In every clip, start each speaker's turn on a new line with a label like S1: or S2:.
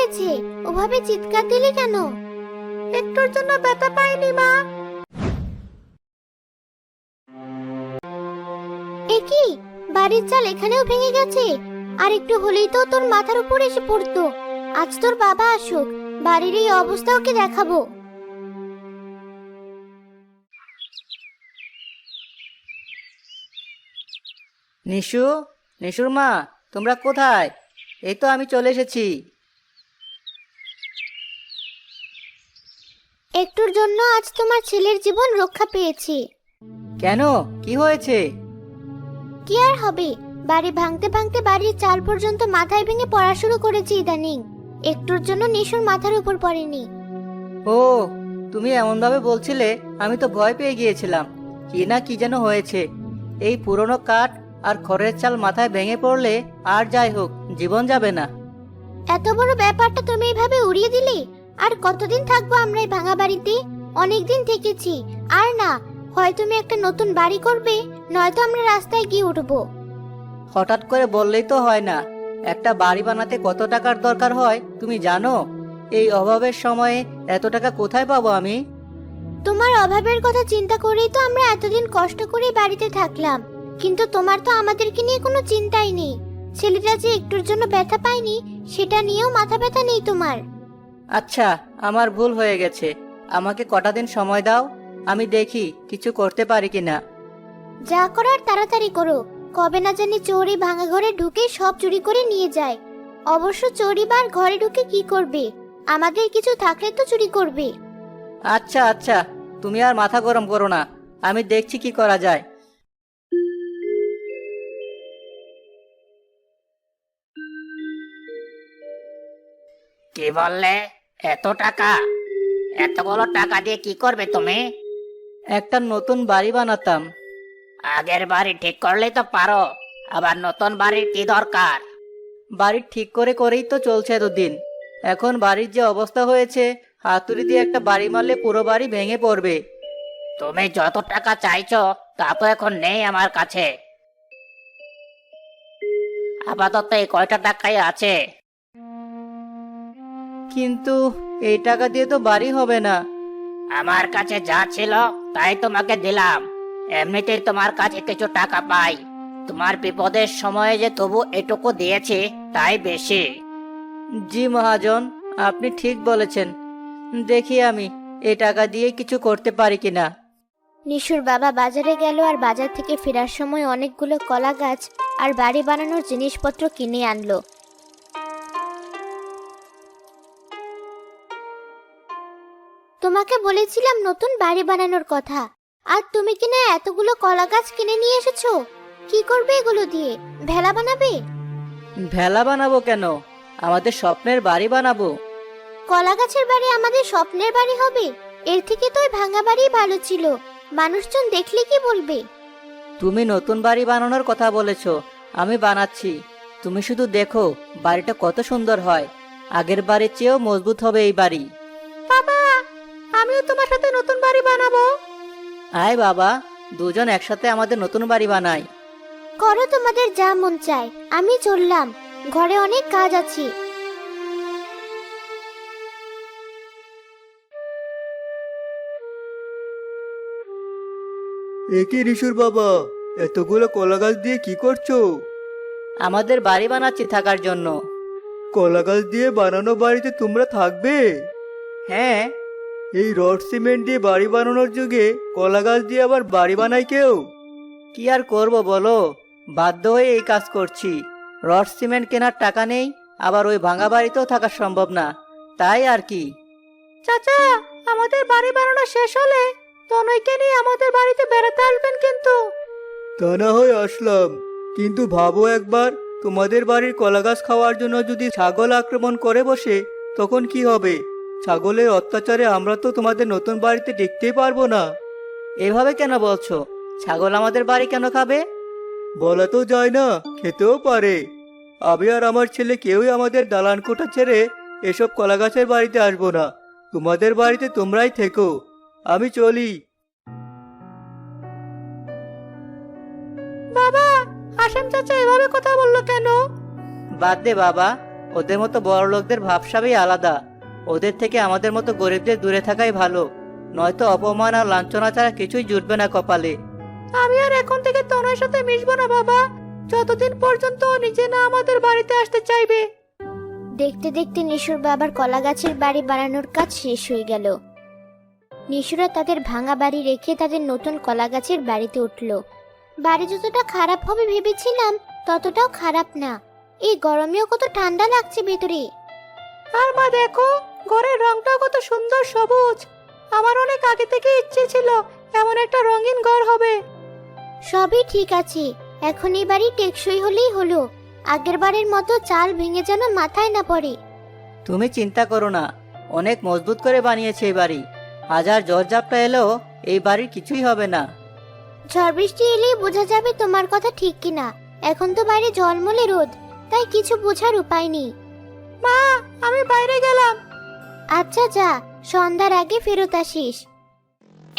S1: হয়েছে? ওভাবে চিৎকার দিলি কেন? একটুর জন্য ব্যথা পাইনি মা। এ কি, বাড়ির চাল এখানেও ভেঙে গেছে? আর একটু হলেই তো তোর মাথার উপর এসে পড়তো। আজ তোর বাবা আসুক, বাড়ির এই অবস্থা ওকে দেখাবো।
S2: নিশু, নিশুর মা, তোমরা কোথায়? এই তো আমি চলে এসেছি।
S1: একটুর জন্য আজ তোমার ছেলের জীবন রক্ষা পেয়েছি।
S2: কেন, কি হয়েছে?
S1: কি আর হবে, বাড়ি ভাঙতে ভাঙতে বাড়ির চাল পর্যন্ত মাথায় ভেঙে পড়া শুরু করেছি ইদানিং। একটুর জন্য নিশুর মাথার উপর পড়েনি।
S2: ও, তুমি এমন ভাবে বলছিলে, আমি তো ভয় পেয়ে গিয়েছিলাম। কি না কি যেন হয়েছে। এই পুরনো কাঠ আর খড়ের চাল মাথায় ভেঙে পড়লে আর যাই হোক, জীবন যাবে না।
S1: এত বড় ব্যাপারটা তুমি এইভাবে উড়িয়ে দিলে। আর কতদিন থাকবো আমরা এই ভাঙা বাড়িতে? অনেকদিন থেকেছি। আর না, হয় তুমি একটা নতুন বাড়ি করবে, নয়তো আমরা রাস্তায় গিয়ে উঠবো।
S2: হঠাৎ করে বললেই তো হয় না। একটা বাড়ি বানাতে কত টাকার দরকার হয় তুমি জানো? এই অভাবের সময়ে এত টাকা কোথায় পাবো আমি?
S1: তোমার অভাবের কথা চিন্তা করেই তো আমরা এতদিন কষ্ট করে বাড়িতে থাকলাম। কিন্তু তোমার তো আমাদেরকে নিয়ে কোনো চিন্তাই নেই। ছেলেটা যে একটুর জন্য ব্যথা পায়নি, সেটা নিয়েও মাথা ব্যথা নেই তোমার।
S2: আচ্ছা, আমার ভুল হয়ে গেছে। আমাকে কটা দিন সময় দাও, আমি দেখি কিছু করতে পারি কিনা।
S1: যা করার তাড়াতাড়ি করো। কবে না জানি চোর এই ভাঙা ঘরে ঢুকে সব চুরি করে নিয়ে যায়। অবশ্য চোরই বার ঘরে ঢুকে কি করবে? আমাদের কিছু থাকলে তো চুরি করবে।
S2: আচ্ছা আচ্ছা, তুমি আর মাথা গরম করো না, আমি দেখছি কি করা যায়।
S3: কি বললে? এত টাকা? এতগুলো টাকা দিয়ে কি করবে তুমি?
S2: একটা নতুন বাড়ি বানাতাম।
S3: আগের বাড়ি ঠিক করলেই তো পারো, আবার নতুন বাড়ির কি দরকার?
S2: বাড়ি ঠিক করে করেই তো চলছে এতদিন। এখন বাড়ির যে অবস্থা হয়েছে, হাতুড়ি দিয়ে একটা বাড়ি মারলে পুরো বাড়ি ভেঙে পড়বে।
S3: তুমি যত টাকা চাইছো তা তো এখন নেই আমার কাছে। আপাতত এই কয়টা টাকাই আছে।
S2: কিন্তু এই টাকা দিয়ে তো বাড়ি হবে না।
S3: আমার কাছে যা ছিল তাই তোমাকে দিলাম। এমনিতেই তোমার কাছে কিছু টাকা পাই। তোমার বিপদের সময়ে যে তবু এটুকু দিয়েছি, তাই বেশি।
S2: জি মহাজন, আপনি ঠিক বলেছেন। দেখি আমি এই টাকা দিয়ে কিছু করতে পারি কিনা।
S1: নিশুর বাবা বাজারে গেল আর বাজার থেকে ফেরার সময় অনেকগুলো কলা গাছ আর বাড়ি বানানোর জিনিসপত্র কিনে আনলো। তোমাকে বলেছিলাম নতুন বাড়ি বানানোর কথা, আর তুমি কিনা এতগুলো কলা গাছ কিনে নিয়ে এসেছো। কি করবে এগুলো দিয়ে? ভেলা বানাবে?
S2: ভেলা বানাবো কেন? আমাদের স্বপ্নের বাড়ি বানাবো।
S1: কলা গাছের বাড়ি আমাদের স্বপ্নের বাড়ি হবে? এর থেকে তো ওই ভাঙা বাড়ি ভালো ছিল। মানুষজন দেখলে কি বলবে?
S2: তুমি নতুন বাড়ি বানানোর কথা বলেছো, আমি বানাচ্ছি। তুমি শুধু দেখো বাড়িটা কত সুন্দর হয়। আগের বাড়ির চেয়েও মজবুত হবে এই বাড়ি।
S1: বাবা, আমিও তোমার সাথে নতুন বাড়ি বানাবো।
S2: আয় বাবা, দুজন একসাথে আমাদের নতুন বাড়ি বানাই।
S1: করো তোমাদের যা মন চায়, আমি চললাম। ঘরে অনেক কাজ আছে।
S4: একে রিসুর বাবা, এতগুলো কলা গাছ দিয়ে কি করছো?
S2: আমাদের বাড়ি বানাচ্ছি থাকার জন্য।
S4: কলা গাছ দিয়ে বানানো বাড়িতে তোমরা থাকবে?
S2: হ্যাঁ।
S4: এই রড সিমেন্ট দিয়ে বাড়ি বানানোর যুগে কলা গাছ দিয়ে আবার বাড়ি বানায় কেউ?
S2: কি আর করব বলো, বাধ্য হয়ে এই কাজ করছি। রড সিমেন্ট কেনার টাকা নেই, আবার ওই ভাঙা বাড়িতেও থাকা সম্ভব না, তাই আর কি। চাচা, আমাদের বাড়ি বানানো শেষ হলে তনয়কে নিয়ে আমাদের বাড়িতে বেড়াতে আসবেন কিন্তু।
S4: তা না হয় আসলাম, কিন্তু ভাবো একবার, তোমাদের বাড়ির কলা গাছ খাওয়ার জন্য যদি ছাগল আক্রমণ করে বসে, তখন কি হবে? ছাগলের অত্যাচারে আমরা তো তোমাদের নতুন বাড়িতে টিকতেই পারবো না।
S2: এভাবে কেন বলছো? ছাগল আমাদের বাড়ি কেন খাবে?
S4: বলা তো যায় না, খেতেও পারে। আমি আর আমার ছেলে কেউই আমাদের দালান কোঠা ছেড়ে এসব কলা গাছের বাড়িতে আসবো না। তোমাদের বাড়িতে তোমরাই থেকো, আমি চলি।
S2: বাবা, হাসেম চাচা এভাবে কথা বললো কেন? বাদ দে বাবা, ওদের মতো বড় লোকদের ভাবসাবই আলাদা। ওদের থেকে আমাদের মতো গরিবদের দূরে থাকাই ভালো, নয়তো অপমান আর লাঞ্ছনা ছাড়া কিছুই জুটবে না কপালে। আমি আর এখন থেকে তনয়ের সাথে মিশবো না বাবা, যতদিন পর্যন্ত ও নিজে না আমাদের বাড়িতে আসতে চাইবে।
S1: দেখতে দেখতে নিশুর বাবার কলা গাছের বাড়ি বানানোর কাজ শেষ হয়ে গেল। নিশুরা তাদের ভাঙা বাড়ি রেখে তাদের নতুন কলা গাছের বাড়িতে উঠল। বাড়ি যতটা খারাপ হবে ভেবেছিলাম ততটাও খারাপ না। এই গরমেও কত ঠান্ডা লাগছে ভেতরে।
S2: আর মা দেখো, ঘরের রংটাও কত সুন্দর সবুজ। আমার অনেক আগে থেকে ইচ্ছে ছিল এমন একটা রঙিন ঘর হবে।
S1: সবই ঠিক আছে, এখন এই বাড়ি টেকসই হলেই হলো। আগের বারের মতো চাল ভেঙে যেন মাথায় না পড়ে।
S2: তুমি চিন্তা করো না, অনেক মজবুত করে বানিয়েছে এই বাড়ি। হাজার ঝড়ঝাপটা এলেও এই বাড়ির কিছুই হবে না।
S1: ঝড় বৃষ্টি এলেই বোঝা যাবে তোমার কথা ঠিক কিনা। এখন তো বাইরে ঝলমলে রোদ, তাই কিছু বোঝার উপায় নেই।
S2: মা, আমি বাইরে গেলাম।
S1: আচ্ছা যা, সন্ধ্যার আগে ফেরত আসিস।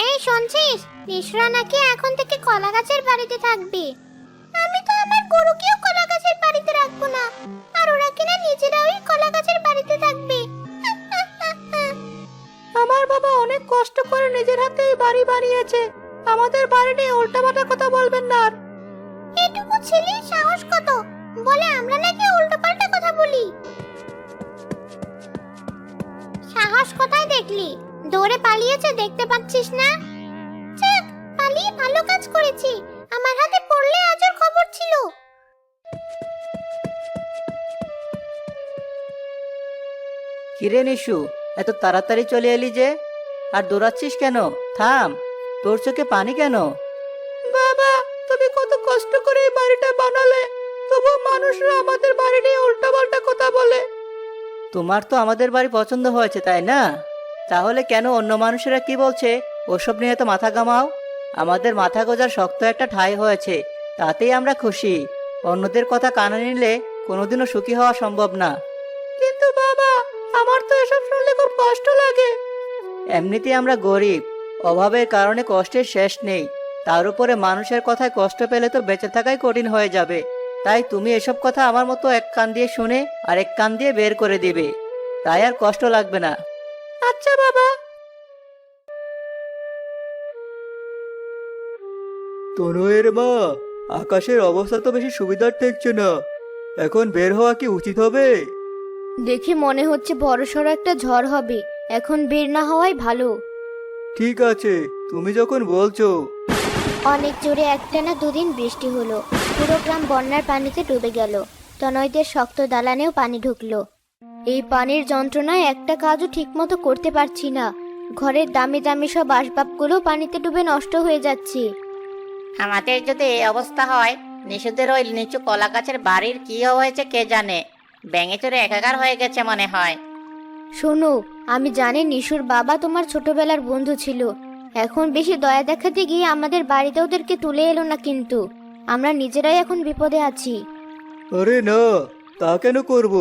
S1: এই শুনছিস, নিশরা নাকি এখন থেকে কলা গাছের বাড়িতে থাকবে। আমি তো আমার গরুকেও কলা গাছের বাড়িতে রাখবো না, আর ওরা কিনা নিজেরাও কলা গাছের বাড়িতে থাকবে।
S2: আমার বাবা অনেক কষ্ট করে নিজের হাতে এই বাড়ি বানিয়েছে। আমাদের বাড়ি নিয়ে উল্টাপাল্টা কথা বলবেন না আর।
S1: এটুকু ছেলে সাহস কত, বলে আমরা নাকি উল্টোপাল্টা কথা বলি। সাহস কোথায় দেখলি? দৌড়ে পালিয়েছে, দেখতে পাচ্ছিস না? যাক, পালিয়ে ভালো কাজ করেছি। আমার হাতে পড়লে আজর খবর ছিল।
S2: কিরে নিশু, এত তাড়াতাড়ি চলে এলি যে? আর দৌড়াচ্ছিস কেন? থাম, তোর চোখে পানি কেন? বাবা, তুমি কত কষ্ট করে এই বাড়িটা বানালে, তবু মানুষরা আমাদের বাড়ি নিয়ে উল্টাপাল্টা কথা বলে। তোমার তো আমাদের বাড়ি পছন্দ হয়েছে, তাই না? তাহলে কেন অন্য মানুষেরা কি বলছে ওসব নিয়ে তো মাথা ঘামাও? আমাদের মাথা গোজার শক্ত একটা ঠাঁই হয়েছে, তাতেই আমরা খুশি। অন্যদের কথা কানে নিলে কোনোদিনও সুখী হওয়া সম্ভব না। কিন্তু বাবা, আমার তো এসব শুনলে খুব কষ্ট লাগে। এমনিতেই আমরা গরিব, অভাবের কারণে কষ্টের শেষ নেই। তার উপরে মানুষের কথায় কষ্ট পেলে তো বেঁচে থাকাই কঠিন হয়ে যাবে। তাই তুমি এসব কথা আমার মতো এক কান দিয়ে শুনে আর এক কান দিয়ে বের করে দিবে, তাই আর কষ্ট লাগবে না। আচ্ছা বাবা।
S4: তনয়ের মা, আকাশের অবস্থা তো বেশি সুবিধার ঠেকছে না। এখন বের হওয়া কি উচিত হবে?
S1: দেখে মনে হচ্ছে বড়সড় একটা ঝড় হবে, এখন বের না হওয়াই ভালো।
S4: ঠিক আছে, তুমি যখন বলছো।
S1: অনেক জোরে একটানা দুদিন বৃষ্টি হলো। পুরো গ্রাম বন্যার পানিতে ডুবে গেল। তনয়দের শক্ত দালানেও পানি ঢুকলো। এই পানির যন্ত্রণায় একটা কাজও ঠিকমতো করতে পারছি না। ঘরের দামি দামি সব আসবাবগুলো পানিতে ডুবে নষ্ট হয়ে যাচ্ছে।
S3: আমাদের যদি এই অবস্থা হয়, নিশুদের ওই নিচু কলা গাছের বাড়ির কি হয়েছে কে জানে। ব্যাঙে চড়ে একাকার হয়ে গেছে মনে হয়।
S1: শোনো, আমি জানি নিশুর বাবা তোমার ছোটবেলার বন্ধু ছিল। এখন বেশি দয়া দেখাতে গিয়ে আমাদের বাড়িতে ওদেরকে তুলে এলো না, কিন্তু আমরা নিজেরাই এখন বিপদে আছি।
S4: আরে না, তা কেন করব?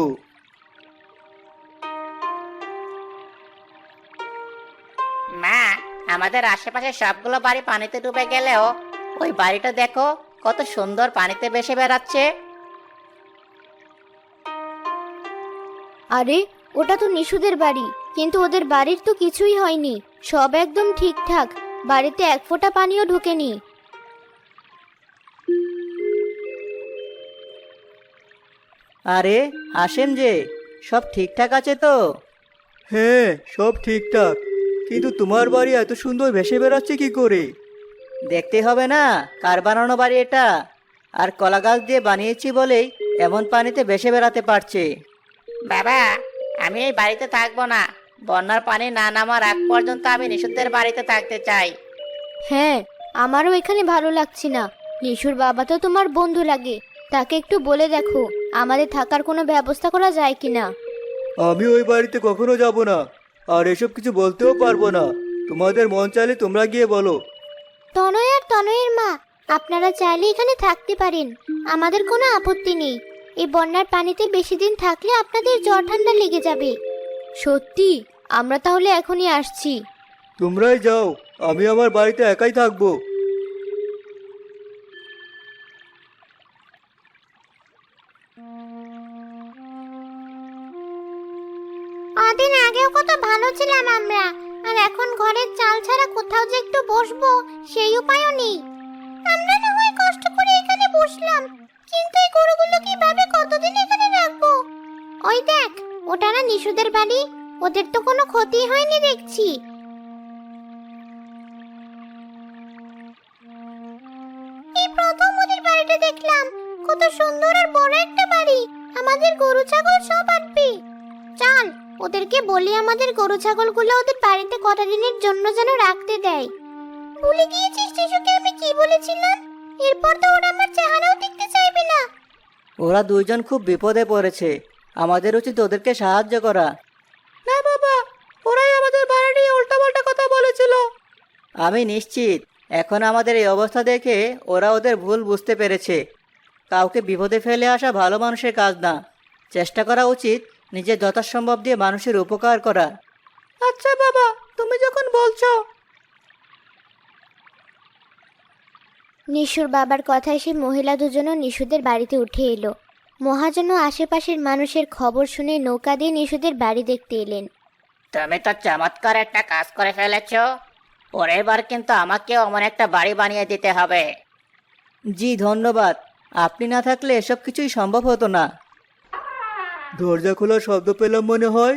S3: মা, আমাদের আশেপাশে সবগুলো বাড়ি পানিতে ডুবে গেলেও ওই বাড়িটা দেখো কত সুন্দর পানিতে ভেসে বেড়াচ্ছে।
S1: আরে, ওটা তো নিশুদের বাড়ি, কিন্তু ওদের বাড়ির তো কিছুই হয়নি। সব একদম ঠিকঠাক, বাড়িতে এক ফোঁটা পানিও ঢোকেনি।
S2: আরে আসেন যে, সব ঠিকঠাক আছে তো?
S4: হ্যাঁ, সব ঠিকঠাক, কিন্তু তোমার বাড়ি এত সুন্দর ভেসে বেড়াচ্ছে কি করে?
S2: দেখতে হবে না কার বানানো বাড়ি এটা? আর কলা গাছ দিয়ে বানিয়েছি বলেই এমন পানিতে ভেসে বেড়াতে পারছে।
S3: বাবা, আমি এই বাড়িতে থাকবো না। বন্যার পানি না নামার আগ পর্যন্ত আমি নিশুদের বাড়িতে থাকতে চাই।
S1: হ্যাঁ, আমারও এখানে ভালো লাগছে না। নিশুর বাবা তো তোমার বন্ধু লাগে, তাকে একটু বলে দেখো আমাদের থাকার কোনো ব্যবস্থা করা যায় কিনা।
S4: আমি ওই বাড়িতে কখনো যাব না, আর এসব কিছু বলতেও পারবো না। তোমাদের মন চাইলে তোমরা গিয়ে বলো।
S1: তনয় আর তনয়ের মা, আপনারা চাইলে এখানে থাকতে পারেন, আমাদের কোনো আপত্তি নেই। এই বন্যার পানিতে বেশি দিন থাকলে আপনাদের জ্বর ঠান্ডা লেগে যাবে। সত্যি? আমরা তাহলে এখনই আসছি।
S4: তোমরাই যাও, আমি আমার বাড়িতে একাই থাকবো।
S1: আগেও কত ভালো ছিলাম আমরা, আর এখন ঘরের চাল ছাড়া কোথাও যে একটু বসবো সেই উপায়ও নেই। আমরা না হয় কষ্ট করে এখানে বসলাম, কিন্তু এই গরুগুলো কিভাবে কতদিন এখানে রাখবো? ওই দেখ, ওটা না নিশুদের বাড়ি, ওদের তো কোনো ক্ষতি হয়নি দেখছি। এই প্রথম ওদের বাড়িটা দেখলাম, কত সুন্দর আর বড় একটা বাড়ি, আমাদের গরু ছাগল সব আটবে। চল ওদেরকে বলি আমাদের গরু ছাগলগুলো ওদের বাড়িতে কটা দিনের জন্য যেন রাখতে দেয়। ভুলে গিয়েছিস শিশুকে আমি কি বলেছিলাম? এরপর তো ওরা আমার চেহারাও দেখতে চাইবে না।
S2: ওরা দুইজন খুব বিপদে পড়েছে, আমাদের উচিত ওদেরকে সাহায্য করা। না বাবা, ওরাই আমাদের বাড়ি উল্টাপাল্টা কথা বলেছিল। আমি নিশ্চিত এখন আমাদের এই অবস্থা দেখে ওরা ওদের ভুল বুঝতে পেরেছে। কাউকে বিপদে ফেলে আসা ভালো মানুষের কাজ না, চেষ্টা করা উচিত নিজের যথাসম্ভব দিয়ে মানুষের উপকার করা। আচ্ছা বাবা, তুমি যখন বলছো।
S1: নিশুর বাবার কথায় সেই মহিলা দুজনও নিশুদের বাড়িতে উঠে এলো। মহাজনও আশেপাশের মানুষের খবর শুনে নৌকা দিয়ে নিশুদের বাড়ি দেখতে এলেন।
S3: তুমি তো চমৎকার একটা কাজ করে ফেলেছো। পরের বার কিন্তু আমাকেও এমন একটা বাড়ি বানিয়ে দিতে হবে।
S2: জি ধন্যবাদ, আপনি না থাকলে এসব কিছুই সম্ভব হতো না।
S4: দরজা খোলার শব্দ পেলাম মনে হয়।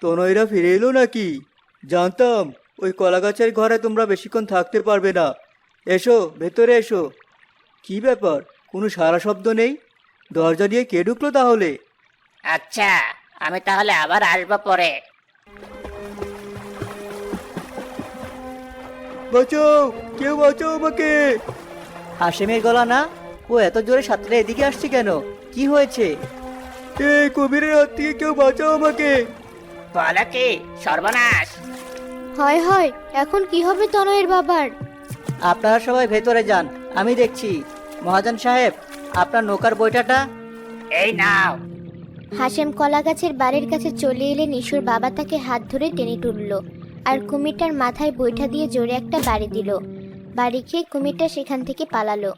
S4: তনয়রা ফিরে এলো নাকি? জানতাম ওই কলা গাছের ঘরে তোমরা বেশিক্ষণ থাকতে পারবে না। এসো ভেতরে এসো। কি ব্যাপার, কোনো সারা শব্দ নেই? দরজা দিয়ে কে ঢুকলো তাহলে?
S3: আচ্ছা, আমি তাহলে আবার আসবো পরে।
S4: বাঁচাও, কেউ বাঁচাও আমাকে।
S2: হাসিমের গলা না? ও এত জোরে সাঁতরে এদিকে আসছে কেন? কি হয়েছে?
S4: এই কবিরের হাত থেকে কেউ বাঁচাও আমাকে।
S3: বলো কি সর্বনাশ!
S1: হয় হয়, এখন কি হবে তনয়ের বাবার?
S2: আপনারা সবাই ভেতরে যান, আমি দেখছি। মহাজন সাহেব, আপনার নৌকার বইটাটা।
S3: এই নাও।
S1: হাসেম কলাগাছের বাড়ির কাছে চলে এলে নিশুর বাবা তাকে হাত ধরে টেনে তুলল, আর কুমিরটার মাথায় বৈঠা দিয়ে জোরে একটা বাড়ি দিল। বাড়ি খেয়ে কুমিরটা সেখান থেকে পালালো।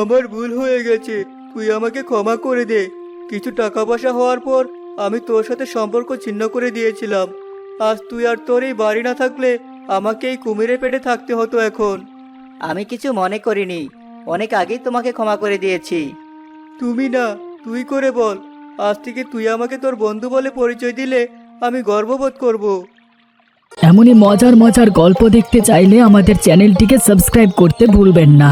S4: আমার ভুল হয়ে গেছে, তুই আমাকে ক্ষমা করে দে। কিছু টাকা পয়সা হওয়ার পর আমি তোর সাথে সম্পর্ক ছিন্ন করে দিয়েছিলাম। আজ তুই আর তোর এই বাড়ি না থাকলে আমাকে এই কুমিরের পেটে থাকতে হতো এখন।
S2: আমি কিছু মনে করিনি, অনেক আগেই তোমাকে ক্ষমা করে দিয়েছি।
S4: তুমি না, তুই করে বল। আজ থেকে তুই আমাকে তোর বন্ধু বলে পরিচয় দিলে আমি গর্ববোধ করব।
S5: এমনই মজার মজার গল্প দেখতে চাইলে আমাদের চ্যানেলটিকে সাবস্ক্রাইব করতে ভুলবেন না।